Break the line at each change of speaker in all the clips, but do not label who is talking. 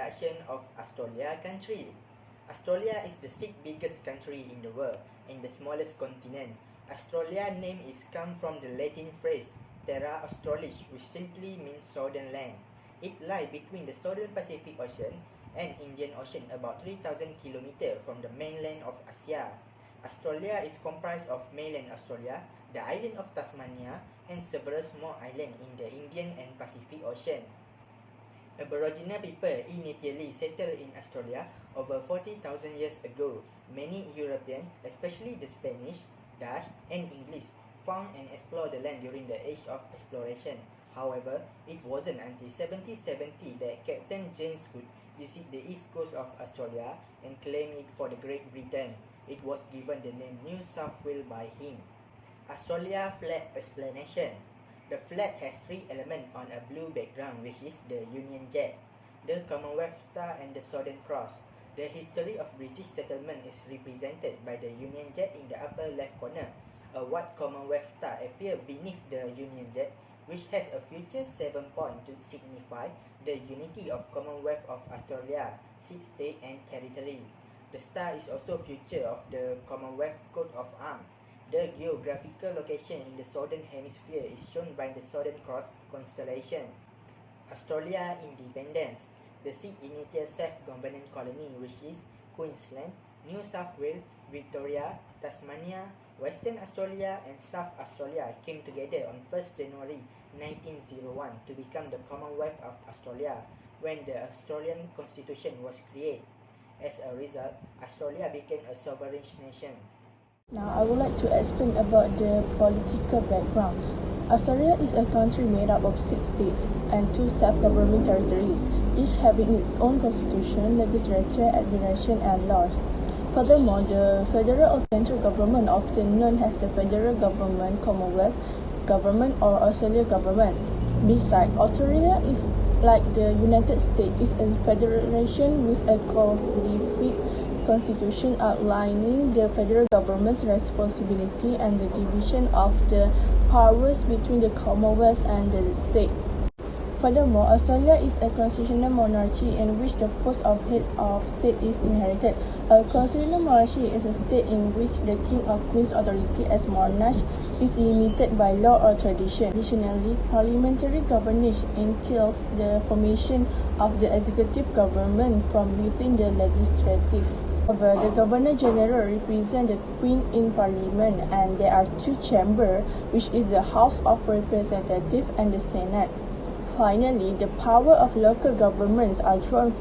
introduction of Australia country. Australia is the sixth biggest country in the world and the smallest continent. Australia name is come from the Latin phrase Terra Australis, which simply means southern land. It lies between the southern Pacific Ocean and Indian Ocean, about 3,000 kilometers from the mainland of Asia. Australia is comprised of mainland Australia, the island of Tasmania, and several small islands in the Indian and Pacific Ocean. Aboriginal people initially settled in Australia over 40,000 years ago. Many Europeans, especially the Spanish, Dutch, and English, found and explored the land during the age of exploration. However, it wasn't until 1770 that Captain James Cook visited the east coast of Australia and claimed it for the Great Britain. It was given the name New South Wales by him. Australia flag explanation. The flag has three elements on a blue background, which is the Union Jack, the Commonwealth Star, and the Southern Cross. The history of British settlement is represented by the Union Jack in the upper left corner. A white Commonwealth Star appears beneath the Union Jack, which has a future 7 points to signify the unity of Commonwealth of Australia, 6 states and territory. The star is also feature of the Commonwealth coat of arms. The geographical location in the southern hemisphere is shown by the Southern Cross constellation. Australia independence. The six initial self-governing colony, which is Queensland, New South Wales, Victoria, Tasmania, Western Australia, and South Australia, came together on 1st January 1901 to become the Commonwealth of Australia when the Australian Constitution was created. As a result, Australia became a sovereign nation.
Now, I would like to explain about the political background. Australia is a country made up of 6 states and 2 self-governing territories, each having its own constitution, legislature, administration, and laws. Furthermore, the federal or central government, often known as the federal government, Commonwealth government, or Australia government. Besides, Australia is like the United States, is a federation with a codified constitution outlining the federal government's responsibility and the division of the powers between the Commonwealth and the state. Furthermore, Australia is a constitutional monarchy in which the post of head of state is inherited. A constitutional monarchy is a state in which the king or queen's authority as monarch is limited by law or tradition. Additionally, parliamentary governance entails the formation of the executive government from within the legislative. However, the Governor-General represents the Queen in Parliament, and there are 2 chambers, which is the House of Representatives and the Senate. Finally, the power of local governments are drawn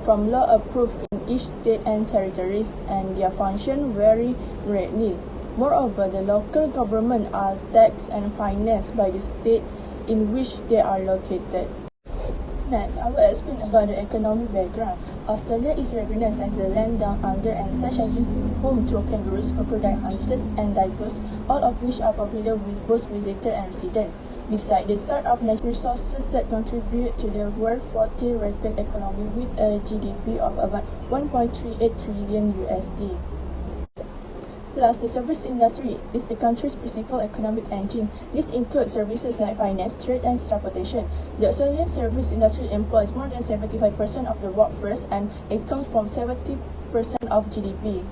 from law approved in each state and territories, and their function vary greatly. Moreover, the local governments are taxed and financed by the state in which they are located. Next, I will explain about the economic background. Australia is recognized as the land down under, and such as it is home to kangaroos, crocodile hunters, and divers, all of which are popular with both visitors and residents. Besides, the sort of natural resources that contribute to the world 40 record economy with a GDP of about 1.38 trillion USD. Plus, the service industry is the country's principal economic engine. This includes services like finance, trade, and transportation. The Australian service industry employs more than 75% of the workforce and accounts for 70% of GDP.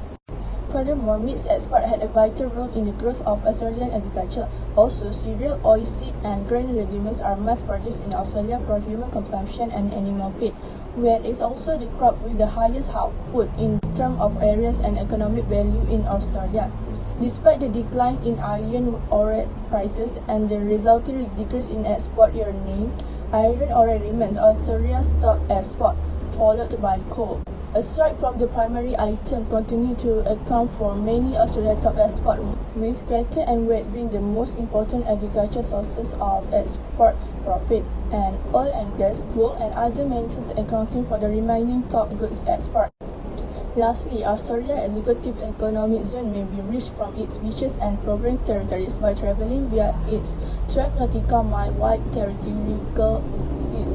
Furthermore, meat export had a vital role in the growth of Australian agriculture. Also, cereal, oilseed, and grain legumes are mass produced in Australia for human consumption and animal feed, where it's also the crop with the highest output in terms of areas and economic value in Australia. Despite the decline in iron ore prices and the resulting decrease in export earnings, iron ore remains Australia's top export, followed by coal. Aside from the primary item, continue to account for many Australian top exports, with cattle and wheat being the most important agricultural sources of export profit, and oil and gas, coal, and other metals accounting for the remaining top goods export. Lastly, Australia's executive economic zone may be reached from its beaches and sovereign territories by travelling via its 12 nautical mile wide territorial seas.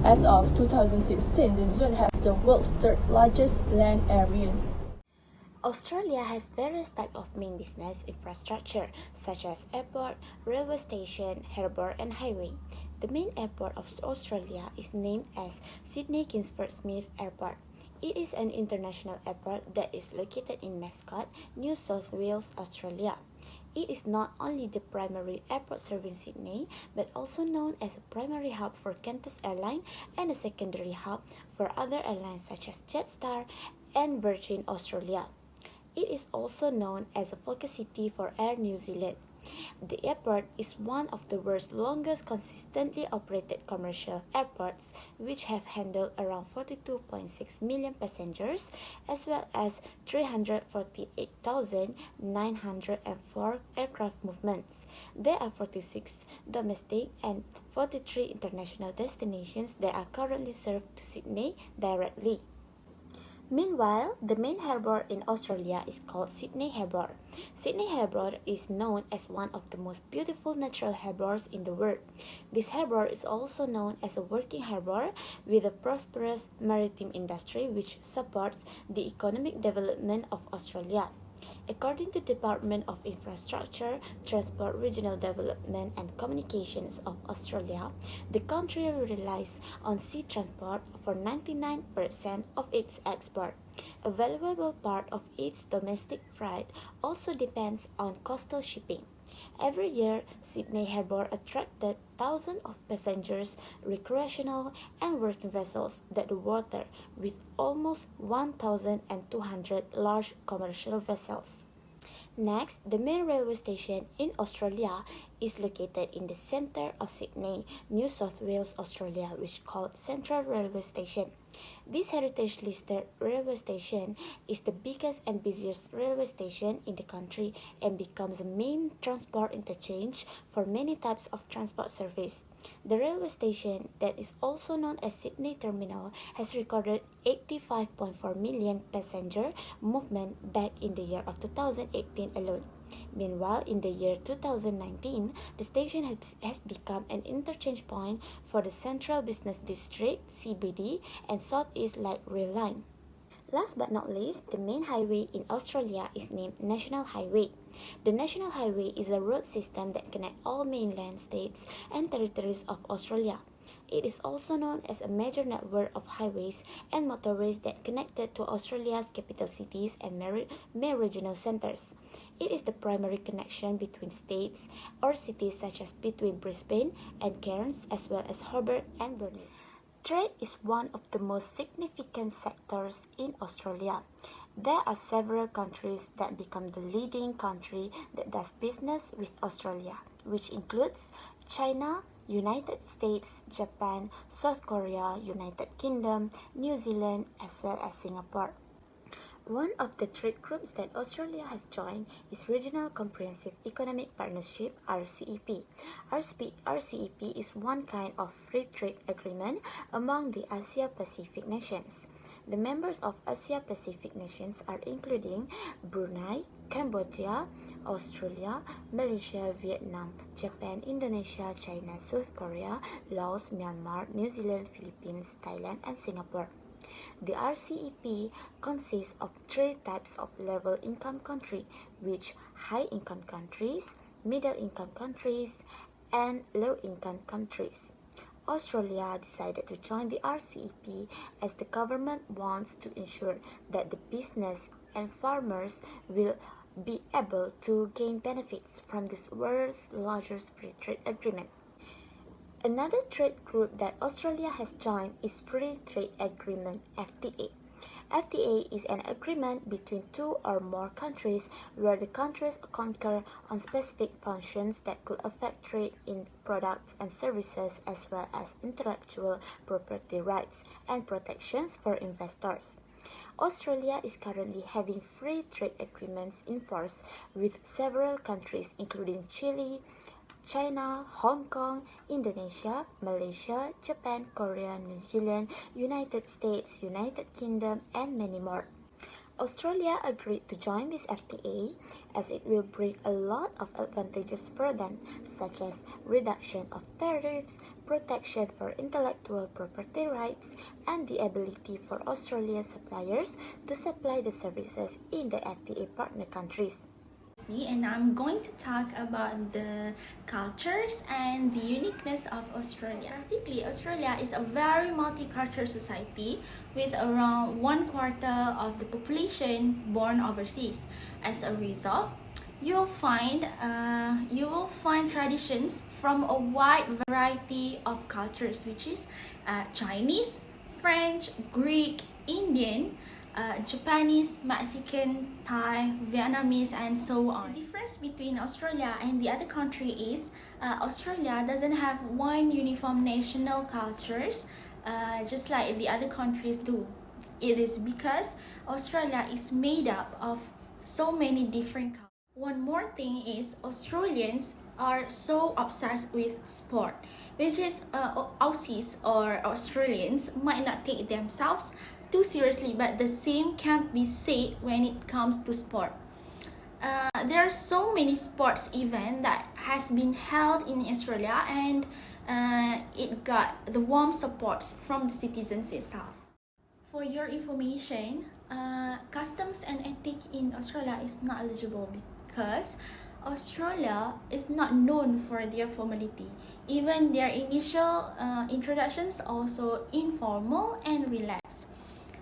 As of 2016, the zone has the world's third largest land area.
Australia has various types of main business infrastructure, such as airport, railway station, harbour, and highway. The main airport of Australia is named as Sydney Kingsford Smith Airport. It is an international airport that is located in Mascot, New South Wales, Australia. It is not only the primary airport serving Sydney, but also known as a primary hub for Qantas Airline and a secondary hub for other airlines such as Jetstar and Virgin Australia. It is also known as a focus city for Air New Zealand. The airport is one of the world's longest consistently operated commercial airports, which have handled around 42.6 million passengers as well as 348,904 aircraft movements. There are 46 domestic and 43 international destinations that are currently served to Sydney directly. Meanwhile, the main harbour in Australia is called Sydney Harbour. Sydney Harbour is known as one of the most beautiful natural harbours in the world. This harbour is also known as a working harbour with a prosperous maritime industry which supports the economic development of Australia. According to the Department of Infrastructure, Transport, Regional Development and Communications of Australia, the country relies on sea transport for 99% of its export. A valuable part of its domestic freight also depends on coastal shipping. Every year, Sydney Harbour attracted thousands of passengers, recreational and working vessels that the water with almost 1,200 large commercial vessels. Next, the main railway station in Australia is located in the centre of Sydney, New South Wales, Australia, which is called Central Railway Station. This heritage-listed railway station is the biggest and busiest railway station in the country and becomes a main transport interchange for many types of transport service. The railway station, that is also known as Sydney Terminal, has recorded 85.4 million passenger movement back in the year of 2018 alone. Meanwhile, in the year 2019, the station has become an interchange point for the Central Business District (CBD) and South East Light Rail Line. Last but not least, the main highway in Australia is named National Highway. The National Highway is a road system that connects all mainland states and territories of Australia. It is also known as a major network of highways and motorways that connected to Australia's capital cities and main regional centres. It is the primary connection between states or cities such as between Brisbane and Cairns as well as Hobart and Burnie. Trade is one of the most significant sectors in Australia. There are several countries that become the leading country that does business with Australia, which includes China, United States, Japan, South Korea, United Kingdom, New Zealand, as well as Singapore. One of the trade groups that Australia has joined is Regional Comprehensive Economic Partnership (RCEP). RCEP is one kind of free trade agreement among the Asia-Pacific nations. The members of Asia-Pacific nations are including Brunei, Cambodia, Australia, Malaysia, Vietnam, Japan, Indonesia, China, South Korea, Laos, Myanmar, New Zealand, Philippines, Thailand, and Singapore. The RCEP consists of three types of level income country, which high-income countries, middle-income countries, and low-income countries. Australia decided to join the RCEP as the government wants to ensure that the business and farmers will be able to gain benefits from this world's largest free trade agreement. Another trade group that Australia has joined is Free Trade Agreement (FTA). FTA is an agreement between two or more countries where the countries concur on specific functions that could affect trade in products and services as well as intellectual property rights and protections for investors. Australia is currently having free trade agreements in force with several countries including Chile, China, Hong Kong, Indonesia, Malaysia, Japan, Korea, New Zealand, United States, United Kingdom, and many more. Australia agreed to join this FTA as it will bring a lot of advantages for them, such as reduction of tariffs, protection for intellectual property rights, and the ability for Australian suppliers to supply the services in the FTA partner countries.
me, and I'm going to talk about the cultures and the uniqueness of Australia. Basically, Australia is a very multicultural society with around 1/4 of the population born overseas. As a result, you will find traditions from a wide variety of cultures, which is Chinese, French, Greek, Indian, Japanese, Mexican, Thai, Vietnamese, and so on. The difference between Australia and the other country is Australia doesn't have one uniform national cultures, just like the other countries do. It is because Australia is made up of so many different cultures. One more thing is Australians are so obsessed with sport, which is Aussies or Australians might not take themselves too seriously, but the same can't be said when it comes to sport. There are so many sports events that has been held in Australia, and it got the warm support from the citizens itself. For your information, customs and ethics in Australia is not eligible because Australia is not known for their formality. Even their initial introductions also informal and relaxed.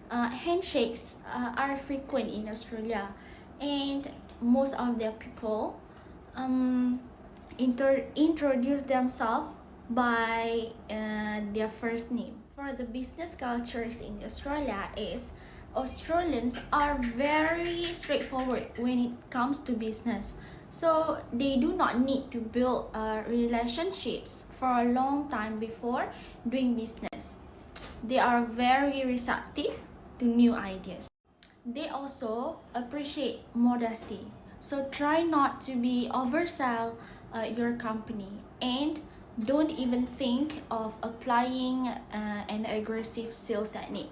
Handshakes are frequent in Australia, and most of their people introduce themselves by their first name. For the business cultures in Australia is Australians are very straightforward when it comes to business. So they do not need to build relationships for a long time before doing business. They are very receptive to new ideas. They also appreciate modesty. So try not to be oversell your company, and don't even think of applying an aggressive sales technique.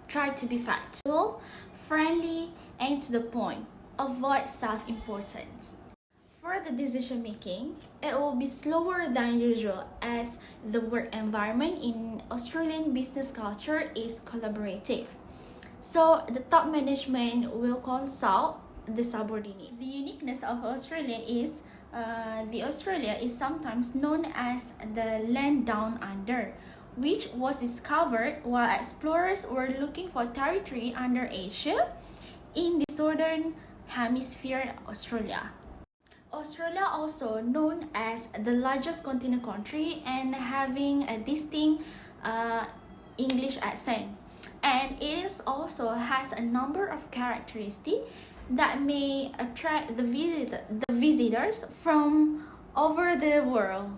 Try to be factual, friendly, and to the point. Avoid self-importance. For the decision making, it will be slower than usual as the work environment in Australian business culture is collaborative. So the top management will consult the subordinate. The uniqueness of Australia is the Australia is sometimes known as the land down under, which was discovered while explorers were looking for territory under Asia in the southern hemisphere Australia. Australia also known as the largest continental country and having a distinct English accent. And it also has a number of characteristics that may attract the visitors from over the world.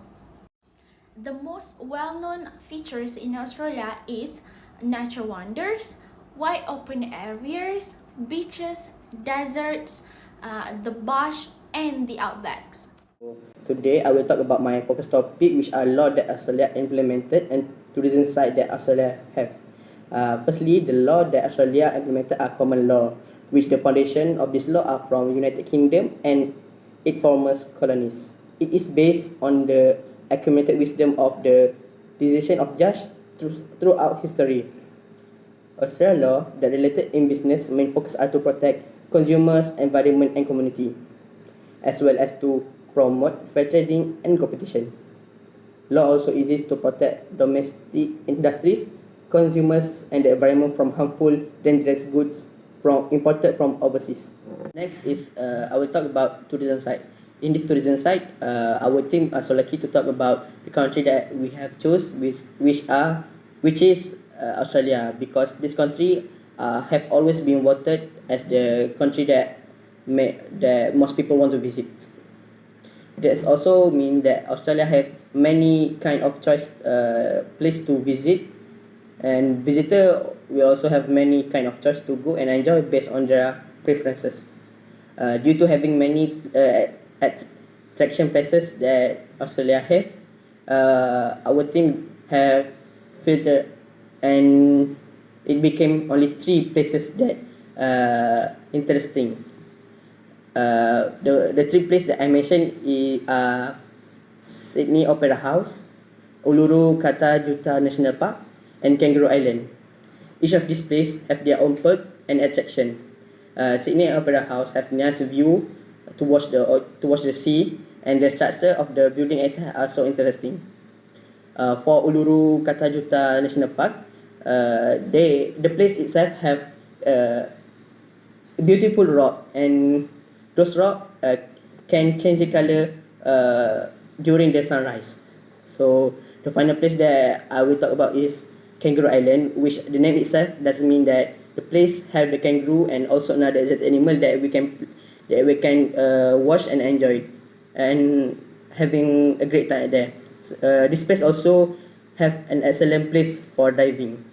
The most well-known features in Australia is natural wonders, wide open areas, beaches, deserts, the bush, and the outbacks.
Today, I will talk about my focus topic, which are laws that Australia implemented and tourism sites that Australia have. Firstly, the law that Australia implemented are common law, which the foundation of this law are from United Kingdom and its former colonies. It is based on the accumulated wisdom of the decision of judges throughout history. Australia law that related in business main focus are to protect consumers, environment, and community, as well as to promote fair trading and competition. Law also exists to protect domestic industries, consumers, and the environment from harmful, dangerous goods imported from overseas. Next is I will talk about tourism site. In this tourism site, our team are so lucky to talk about the country that we have chose, which is Australia, because this country have always been voted as the country that most people want to visit. That also mean that Australia have many kind of choice place to visit, and visitor will also have many kind of choice to go and enjoy based on their preferences. Due to having many attraction places that Australia have, our team have filtered, and it became only 3 places that interesting. The 3 places that I mentioned are Sydney Opera House, Uluru Kata Juta National Park, and Kangaroo Island. Each of these places have their own perk and attraction. Sydney Opera House have nice view
to watch the sea, and the structure of the building itself are so interesting. For Uluru Katajuta National Park, the place itself have beautiful rock, and those rock can change the color during the sunrise. So the final place that I will talk about is Kangaroo Island, which the name itself doesn't mean that the place have the kangaroo and also another exotic animal that we can watch and enjoy, and having a great time there. This place also have an excellent place for diving.